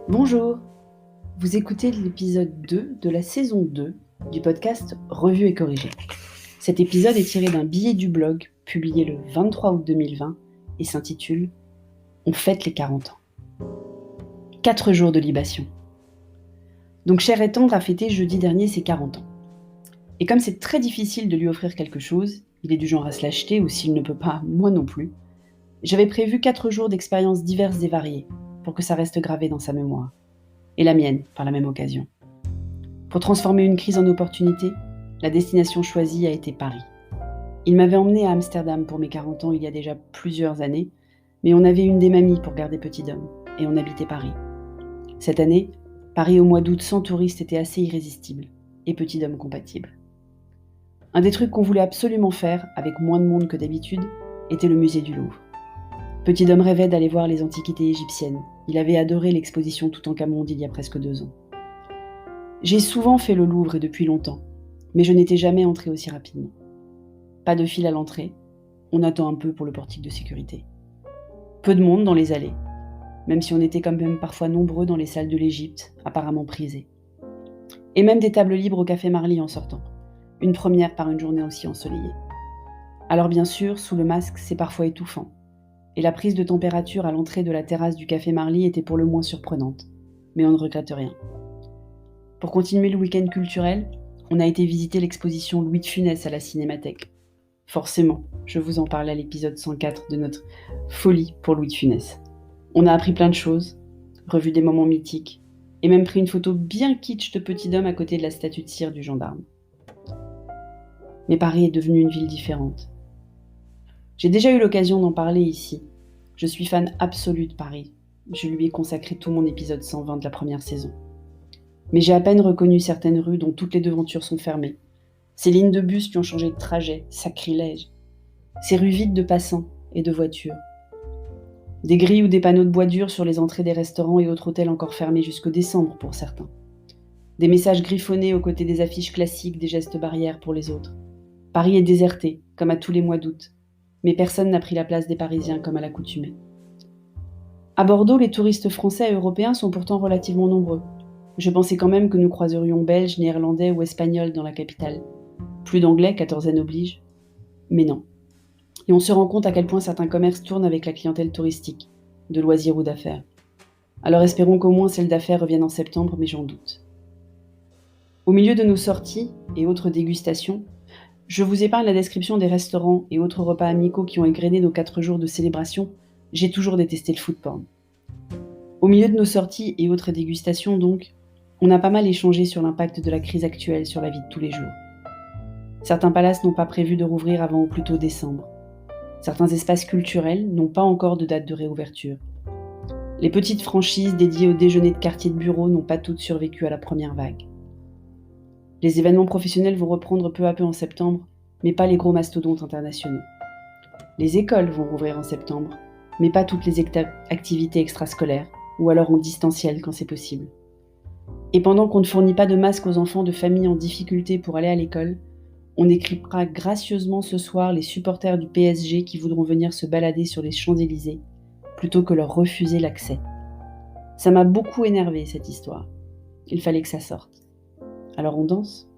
Bonjour, vous écoutez l'épisode 2 de la saison 2 du podcast Revue et corrigée. Cet épisode est tiré d'un billet du blog publié le 23 août 2020 et s'intitule « On fête les 40 ans ». 4 jours de libation. Donc Cher et Tendre a fêté jeudi dernier ses 40 ans. Et comme c'est très difficile de lui offrir quelque chose, il est du genre à se l'acheter ou s'il ne peut pas, moi non plus, j'avais prévu 4 jours d'expériences diverses et variées pour que ça reste gravé dans sa mémoire. Et la mienne, par la même occasion. Pour transformer une crise en opportunité, la destination choisie a été Paris. Il m'avait emmené à Amsterdam pour mes 40 ans il y a déjà plusieurs années, mais on avait une des mamies pour garder Petit Dôme, et on habitait Paris. Cette année, Paris au mois d'août sans touristes était assez irrésistible, et Petit Dôme compatible. Un des trucs qu'on voulait absolument faire, avec moins de monde que d'habitude, était le musée du Louvre. Petit Dôme rêvait d'aller voir les antiquités égyptiennes. Il avait adoré l'exposition Toutankhamon d'il y a presque 2 ans. J'ai souvent fait le Louvre et depuis longtemps, mais je n'étais jamais entrée aussi rapidement. Pas de file à l'entrée, on attend un peu pour le portique de sécurité. Peu de monde dans les allées, même si on était quand même parfois nombreux dans les salles de l'Égypte, apparemment prisées. Et même des tables libres au Café Marly en sortant, une première par une journée aussi ensoleillée. Alors bien sûr, sous le masque, c'est parfois étouffant. Et la prise de température à l'entrée de la terrasse du Café Marly était pour le moins surprenante. Mais on ne regrette rien. Pour continuer le week-end culturel, on a été visiter l'exposition Louis de Funès à la Cinémathèque. Forcément, je vous en parlais à l'épisode 104 de notre folie pour Louis de Funès. On a appris plein de choses, revu des moments mythiques, et même pris une photo bien kitsch de Petit Dôme à côté de la statue de cire du gendarme. Mais Paris est devenue une ville différente. J'ai déjà eu l'occasion d'en parler ici. Je suis fan absolue de Paris. Je lui ai consacré tout mon épisode 120 de la première saison. Mais j'ai à peine reconnu certaines rues dont toutes les devantures sont fermées. Ces lignes de bus qui ont changé de trajet, sacrilège. Ces rues vides de passants et de voitures. Des grilles ou des panneaux de bois dur sur les entrées des restaurants et autres hôtels encore fermés jusqu'au décembre pour certains. Des messages griffonnés aux côtés des affiches classiques des gestes barrières pour les autres. Paris est déserté, comme à tous les mois d'août. Mais personne n'a pris la place des Parisiens comme à l'accoutumée. À Bordeaux, les touristes français et européens sont pourtant relativement nombreux. Je pensais quand même que nous croiserions Belges, Néerlandais ou Espagnols dans la capitale. Plus d'Anglais, quatorzaine oblige. Mais non. Et on se rend compte à quel point certains commerces tournent avec la clientèle touristique, de loisirs ou d'affaires. Alors espérons qu'au moins celles d'affaires reviennent en septembre, mais j'en doute. Au milieu de nos sorties et autres dégustations, je vous épargne la description des restaurants et autres repas amicaux qui ont égrené nos 4 jours de célébration. J'ai toujours détesté le food porn. Au milieu de nos sorties et autres dégustations donc, on a pas mal échangé sur l'impact de la crise actuelle sur la vie de tous les jours. Certains palaces n'ont pas prévu de rouvrir avant au plus tôt décembre. Certains espaces culturels n'ont pas encore de date de réouverture. Les petites franchises dédiées aux déjeuners de quartier de bureau n'ont pas toutes survécu à la première vague. Les événements professionnels vont reprendre peu à peu en septembre, mais pas les gros mastodontes internationaux. Les écoles vont rouvrir en septembre, mais pas toutes les activités extrascolaires, ou alors en distanciel quand c'est possible. Et pendant qu'on ne fournit pas de masques aux enfants de familles en difficulté pour aller à l'école, on équipera gracieusement ce soir les supporters du PSG qui voudront venir se balader sur les Champs-Élysées, plutôt que leur refuser l'accès. Ça m'a beaucoup énervé cette histoire. Il fallait que ça sorte. Alors on danse ?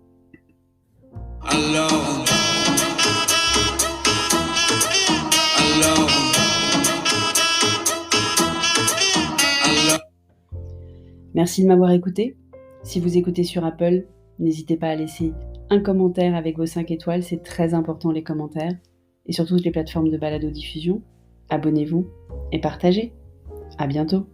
Merci de m'avoir écouté. Si vous écoutez sur Apple, n'hésitez pas à laisser un commentaire avec vos 5 étoiles, c'est très important les commentaires. Et sur toutes les plateformes de balado-diffusion, abonnez-vous et partagez. À bientôt.